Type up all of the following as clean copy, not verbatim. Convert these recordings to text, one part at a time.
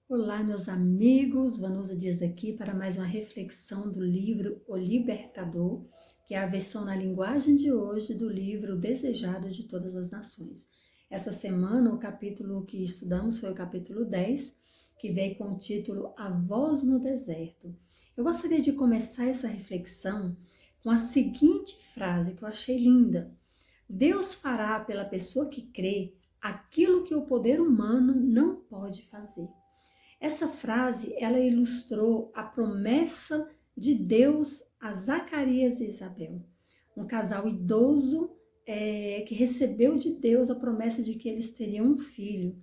Olá, meus amigos. Vanusa Dias aqui para mais uma reflexão do livro O Libertador, que é a versão na linguagem de hoje do livro O Desejado de Todas as Nações. Essa semana, o capítulo que estudamos foi o capítulo 10, que veio com o título A Voz no Deserto. Eu gostaria de começar essa reflexão com a seguinte frase que eu achei linda: Deus fará pela pessoa que crê aquilo que o poder humano não pode fazer. Essa frase, ela ilustrou a promessa de Deus a Zacarias e Isabel, um casal idoso que recebeu de Deus a promessa de que eles teriam um filho.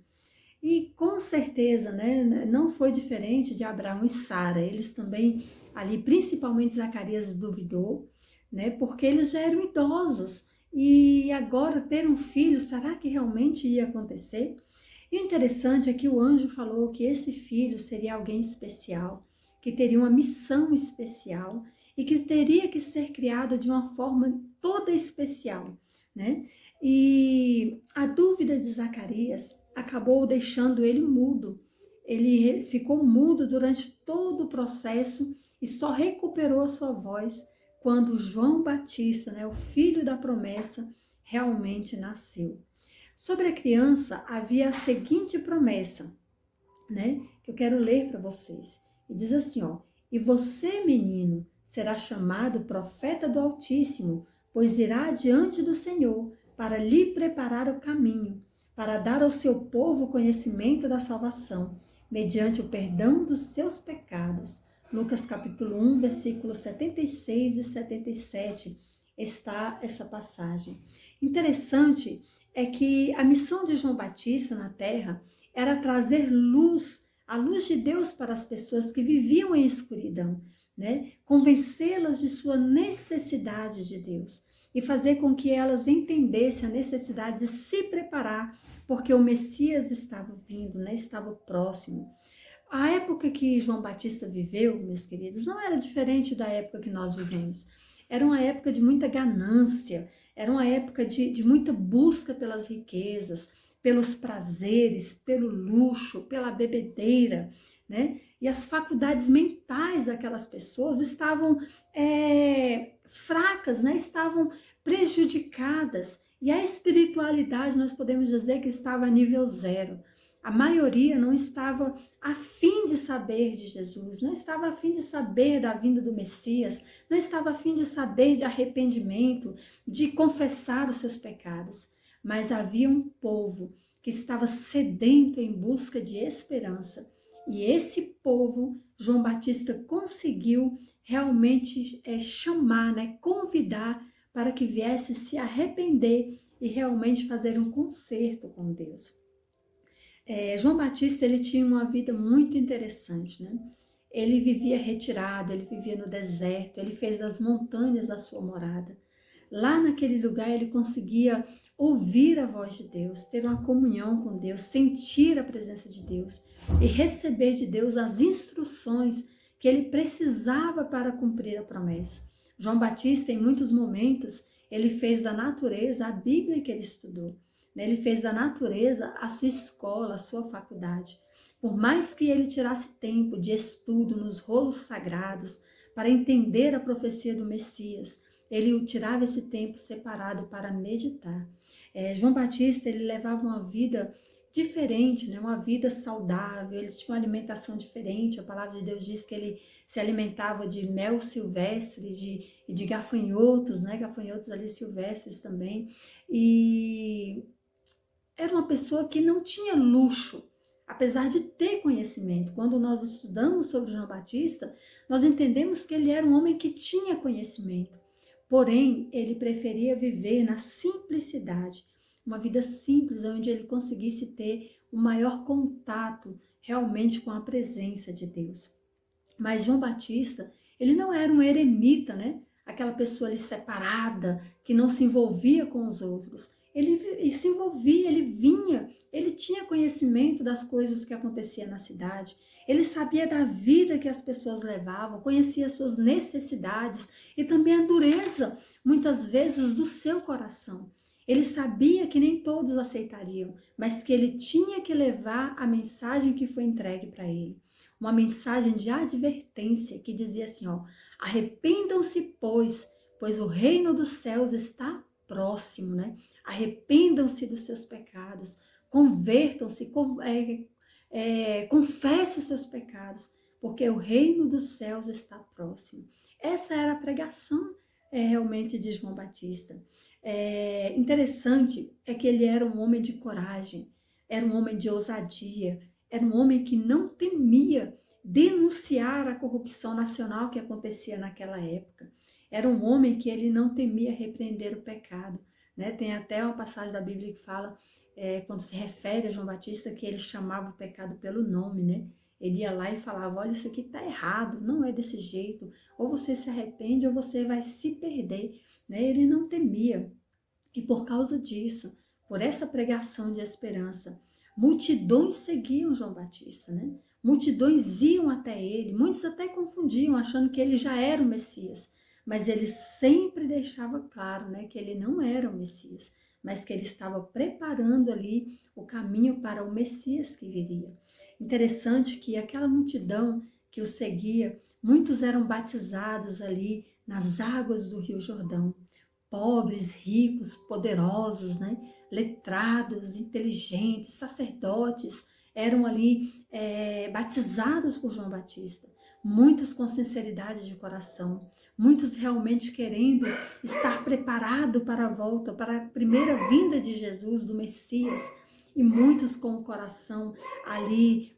E com certeza, né, não foi diferente de Abraão e Sara. Eles também, ali, principalmente Zacarias duvidou, né, porque eles já eram idosos. E agora ter um filho, será que realmente ia acontecer? E o interessante é que o anjo falou que esse filho seria alguém especial, que teria uma missão especial e que teria que ser criado de uma forma toda especial, né? E a dúvida de Zacarias acabou deixando ele mudo. Ele ficou mudo durante todo o processo e só recuperou a sua voz quando João Batista, né, o filho da promessa, realmente nasceu. Sobre a criança, havia a seguinte promessa, né? Que eu quero ler para vocês. E diz assim, ó: E você, menino, será chamado profeta do Altíssimo, pois irá diante do Senhor para lhe preparar o caminho, para dar ao seu povo conhecimento da salvação, mediante o perdão dos seus pecados. Lucas capítulo 1, versículos 76 e 77 está essa passagem. Interessante é que a missão de João Batista na terra era trazer luz, a luz de Deus para as pessoas que viviam em escuridão, né? Convencê-las de sua necessidade de Deus e fazer com que elas entendessem a necessidade de se preparar, porque o Messias estava vindo, né? Estava próximo. A época que João Batista viveu, meus queridos, não era diferente da época que nós vivemos. Era uma época de muita ganância, era uma época de muita busca pelas riquezas, pelos prazeres, pelo luxo, pela bebedeira, né? E as faculdades mentais daquelas pessoas estavam fracas, né? Estavam prejudicadas. E a espiritualidade, nós podemos dizer que estava a nível zero. A maioria não estava a fim de saber de Jesus, não estava a fim de saber da vinda do Messias, não estava a fim de saber de arrependimento, de confessar os seus pecados. Mas havia um povo que estava sedento em busca de esperança. E esse povo, João Batista conseguiu realmente chamar, né, convidar para que viesse se arrepender e realmente fazer um concerto com Deus. João Batista, ele tinha uma vida muito interessante, né? Ele vivia retirado, ele vivia no deserto, ele fez das montanhas a sua morada. Lá naquele lugar ele conseguia ouvir a voz de Deus, ter uma comunhão com Deus, sentir a presença de Deus e receber de Deus as instruções que ele precisava para cumprir a promessa. João Batista, em muitos momentos, ele fez da natureza a Bíblia que ele estudou. Ele fez da natureza a sua escola, a sua faculdade. Por mais que ele tirasse tempo de estudo nos rolos sagrados para entender a profecia do Messias, ele tirava esse tempo separado para meditar. João Batista, ele levava uma vida diferente, né? Uma vida saudável, ele tinha uma alimentação diferente. A palavra de Deus diz que ele se alimentava de mel silvestre e de gafanhotos, né? Gafanhotos ali silvestres também. E era uma pessoa que não tinha luxo, apesar de ter conhecimento. Quando nós estudamos sobre João Batista, nós entendemos que ele era um homem que tinha conhecimento. Porém, ele preferia viver na simplicidade, uma vida simples, onde ele conseguisse ter o maior contato realmente com a presença de Deus. Mas João Batista, ele não era um eremita, né? Aquela pessoa ali separada, que não se envolvia com os outros. Ele se envolvia, ele vinha, ele tinha conhecimento das coisas que aconteciam na cidade, ele sabia da vida que as pessoas levavam, conhecia as suas necessidades e também a dureza, muitas vezes, do seu coração. Ele sabia que nem todos aceitariam, mas que ele tinha que levar a mensagem que foi entregue para ele. Uma mensagem de advertência que dizia assim, ó, arrependam-se, pois o reino dos céus está próximo, né? Arrependam-se dos seus pecados, convertam-se, confessem os seus pecados, porque o reino dos céus está próximo. Essa era a pregação realmente de João Batista. Interessante é que ele era um homem de coragem, era um homem de ousadia, era um homem que não temia denunciar a corrupção nacional que acontecia naquela época. Era um homem que ele não temia repreender o pecado, né? Tem até uma passagem da Bíblia que fala, quando se refere a João Batista, que ele chamava o pecado pelo nome, né? Ele ia lá e falava, olha, isso aqui está errado, não é desse jeito, ou você se arrepende ou você vai se perder, né? Ele não temia. E por causa disso, por essa pregação de esperança, multidões seguiam João Batista, né? Multidões iam até ele, muitos até confundiam, achando que ele já era o Messias, mas ele sempre deixava claro, né, que ele não era o Messias, mas que ele estava preparando ali o caminho para o Messias que viria. Interessante que aquela multidão que o seguia, muitos eram batizados ali nas águas do Rio Jordão. Pobres, ricos, poderosos, né? Letrados, inteligentes, sacerdotes, eram ali batizados por João Batista. Muitos com sinceridade de coração, muitos realmente querendo estar preparado para a volta, para a primeira vinda de Jesus, do Messias, e muitos com o coração ali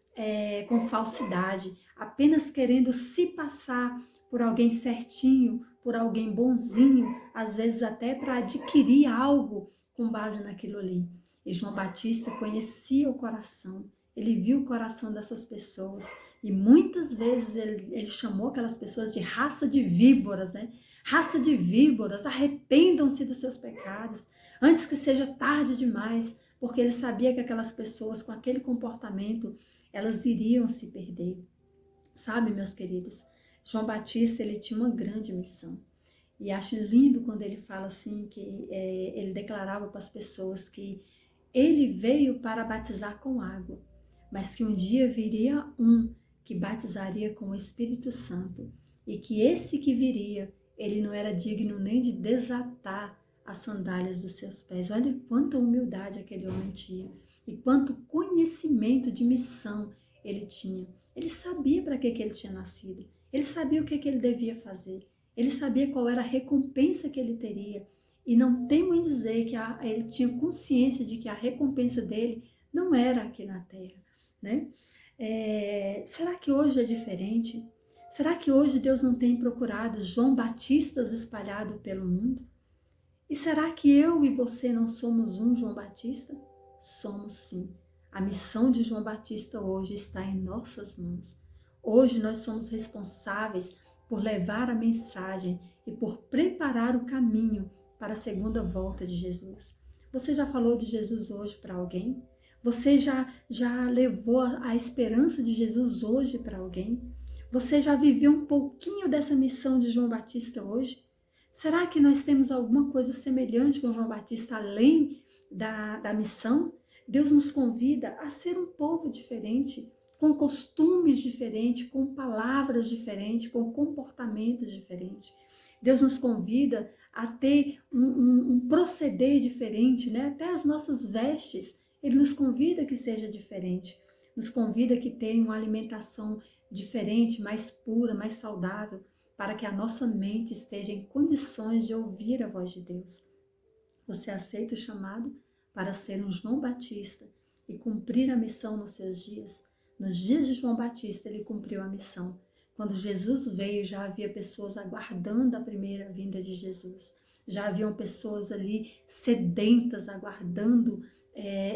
com falsidade, apenas querendo se passar por alguém certinho, por alguém bonzinho, às vezes até para adquirir algo com base naquilo ali. E João Batista conhecia o coração, ele viu o coração dessas pessoas e muitas vezes ele chamou aquelas pessoas de raça de víboras, né? Raça de víboras, arrependam-se dos seus pecados, antes que seja tarde demais, porque ele sabia que aquelas pessoas com aquele comportamento, elas iriam se perder. Sabe, meus queridos, João Batista, ele tinha uma grande missão. E acho lindo quando ele fala assim, que ele declarava para as pessoas que ele veio para batizar com água, mas que um dia viria um que batizaria com o Espírito Santo, e que esse que viria, ele não era digno nem de desatar as sandálias dos seus pés. Olha quanta humildade aquele homem tinha, e quanto conhecimento de missão ele tinha. Ele sabia para que ele tinha nascido, ele sabia o que ele devia fazer, ele sabia qual era a recompensa que ele teria. E não temo em dizer que ele tinha consciência de que a recompensa dele não era aqui na terra, né? Será que hoje é diferente? Será que hoje Deus não tem procurado João Batistas espalhados pelo mundo? E será que eu e você não somos um João Batista? Somos sim. A missão de João Batista hoje está em nossas mãos. Hoje nós somos responsáveis por levar a mensagem e por preparar o caminho para a segunda volta de Jesus. Você já falou de Jesus hoje para alguém? Você já levou a esperança de Jesus hoje para alguém? Você já viveu um pouquinho dessa missão de João Batista hoje? Será que nós temos alguma coisa semelhante com João Batista além da missão? Deus nos convida a ser um povo diferente, com costumes diferentes, com palavras diferentes, com comportamentos diferentes. Deus nos convida a ter um proceder diferente, né? Até as nossas vestes, Ele nos convida que seja diferente. Nos convida que tenha uma alimentação diferente, mais pura, mais saudável, para que a nossa mente esteja em condições de ouvir a voz de Deus. Você aceita o chamado para ser um João Batista e cumprir a missão nos seus dias? Nos dias de João Batista, ele cumpriu a missão. Quando Jesus veio, já havia pessoas aguardando a primeira vinda de Jesus. Já haviam pessoas ali sedentas, aguardando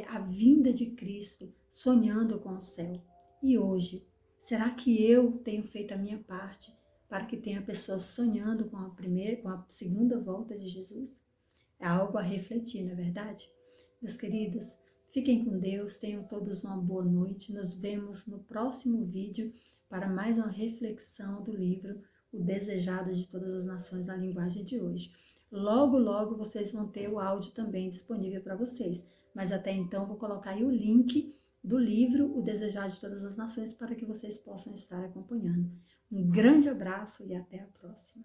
a vinda de Cristo, sonhando com o céu. E hoje, será que eu tenho feito a minha parte para que tenha pessoas sonhando com a segunda volta de Jesus? É algo a refletir, não é verdade? Meus queridos, fiquem com Deus, tenham todos uma boa noite. Nos vemos no próximo vídeo para mais uma reflexão do livro O Desejado de Todas as Nações na linguagem de hoje. Logo, logo vocês vão ter o áudio também disponível para vocês. Mas até então vou colocar aí o link do livro O Desejado de Todas as Nações para que vocês possam estar acompanhando. Um grande abraço e até a próxima.